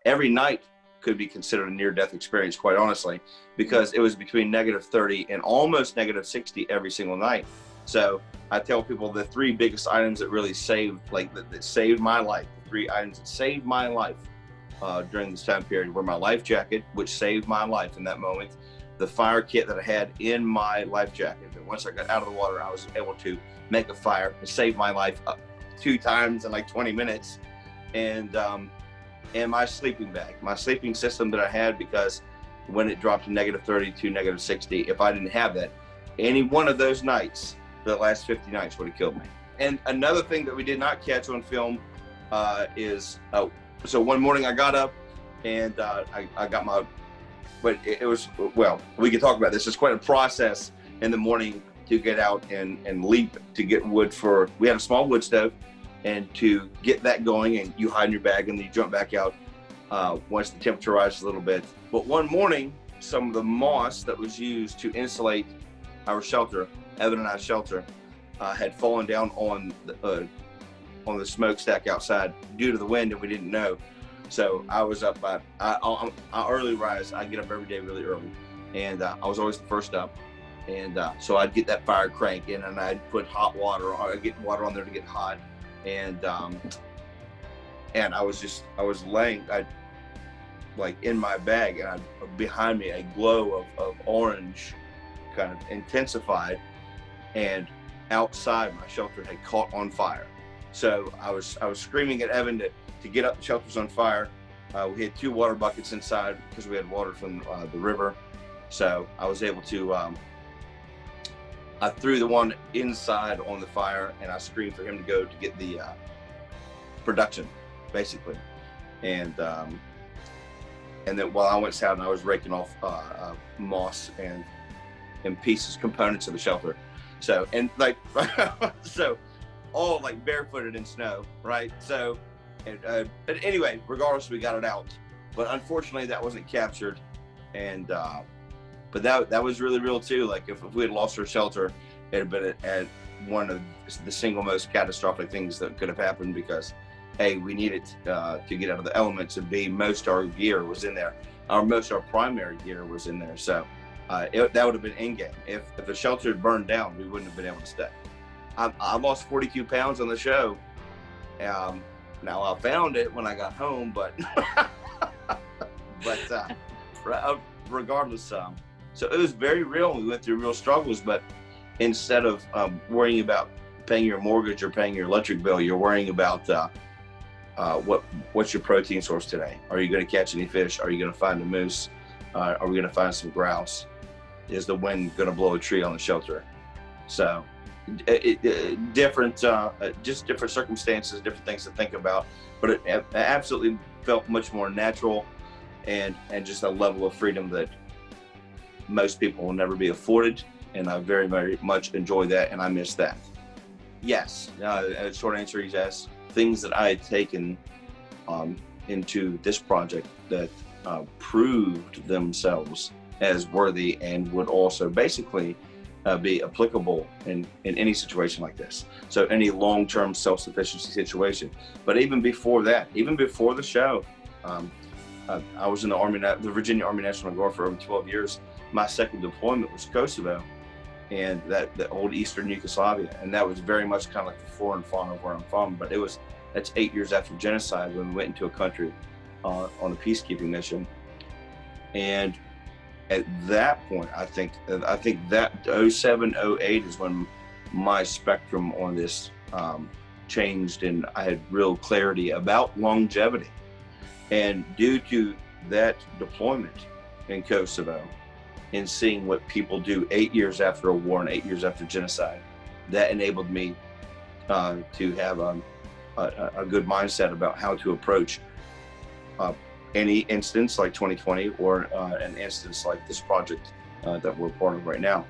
Every night could be considered a near-death experience, quite honestly, because it was between -30 and almost -60 every single night. So I tell people the three biggest items that really saved, that saved my life, the three items that saved my life during this time period were my life jacket, which saved my life in that moment, the fire kit that I had in my life jacket. And once I got out of the water, I was able to make a fire. It saved my life 2 times in like 20 minutes. And my sleeping bag, my sleeping system that I had, because when it dropped to -30 to -60, if I didn't have that, any one of those nights, the last 50 nights would have killed me. And another thing that we did not catch on film is, so one morning I got up and I got my, but it was, well, we could talk about this. It's quite a process in the morning to get out and leap to get wood for, we had a small wood stove, and to get that going, and you hide in your bag and then you jump back out once the temperature rises a little bit. But one morning, some of the moss that was used to insulate our shelter, Evan and I's shelter, had fallen down on the smokestack outside due to the wind, and we didn't know. So I was up by, I early rise. I get up every day really early, and I was always the first up. And so I'd get that fire crank in, and I'd put hot water, or I'd get water on there to get hot. And I was laying, like in my bag, and behind me a glow of orange kind of intensified, and outside my shelter had caught on fire. So I was screaming at Evan to get up. The shelter's on fire. We had 2 water buckets inside because we had water from the river. So I was able to, I threw the one inside on the fire, and I screamed for him to go to get the production, basically. And then while I went south, and I was raking off moss and pieces, components of the shelter. So, and like, so all like barefooted in snow, right? So, but anyway, regardless, we got it out. But unfortunately, that wasn't captured. And but that was really real too. Like if we had lost our shelter, it had been at one of the single most catastrophic things that could have happened, because A, we needed to get out of the elements, and B, most of our gear was in there. Most of our primary gear was in there. So that would have been in-game. If the shelter had burned down, we wouldn't have been able to stay. I lost 42 pounds on the show. Now I found it when I got home, but regardless, so it was very real. We went through real struggles, but instead of worrying about paying your mortgage or paying your electric bill, you're worrying about what's your protein source today? Are you going to catch any fish? Are you going to find a moose? Are we going to find some grouse? Is the wind going to blow a tree on the shelter? So just different circumstances, different things to think about, but it absolutely felt much more natural, and just a level of freedom that most people will never be afforded. And I very, very much enjoy that, and I miss that. Yes, short answer is yes. Things that I had taken into this project that proved themselves as worthy, and would also basically be applicable in any situation like this. So any long-term self-sufficiency situation. But even before that, even before the show, I was in the Virginia Army National Guard for over 12 years. My second deployment was Kosovo, and the old Eastern Yugoslavia, and that was very much kind of like the flora and fauna of where I'm from. But that's 8 years after genocide, when we went into a country on a peacekeeping mission. And at that point, I think that 07, 08 is when my spectrum on this changed, and I had real clarity about longevity. And due to that deployment in Kosovo, and seeing what people do 8 years after a war and 8 years after genocide, that enabled me to have a good mindset about how to approach any instance like 2020, or an instance like this project that we're part of right now.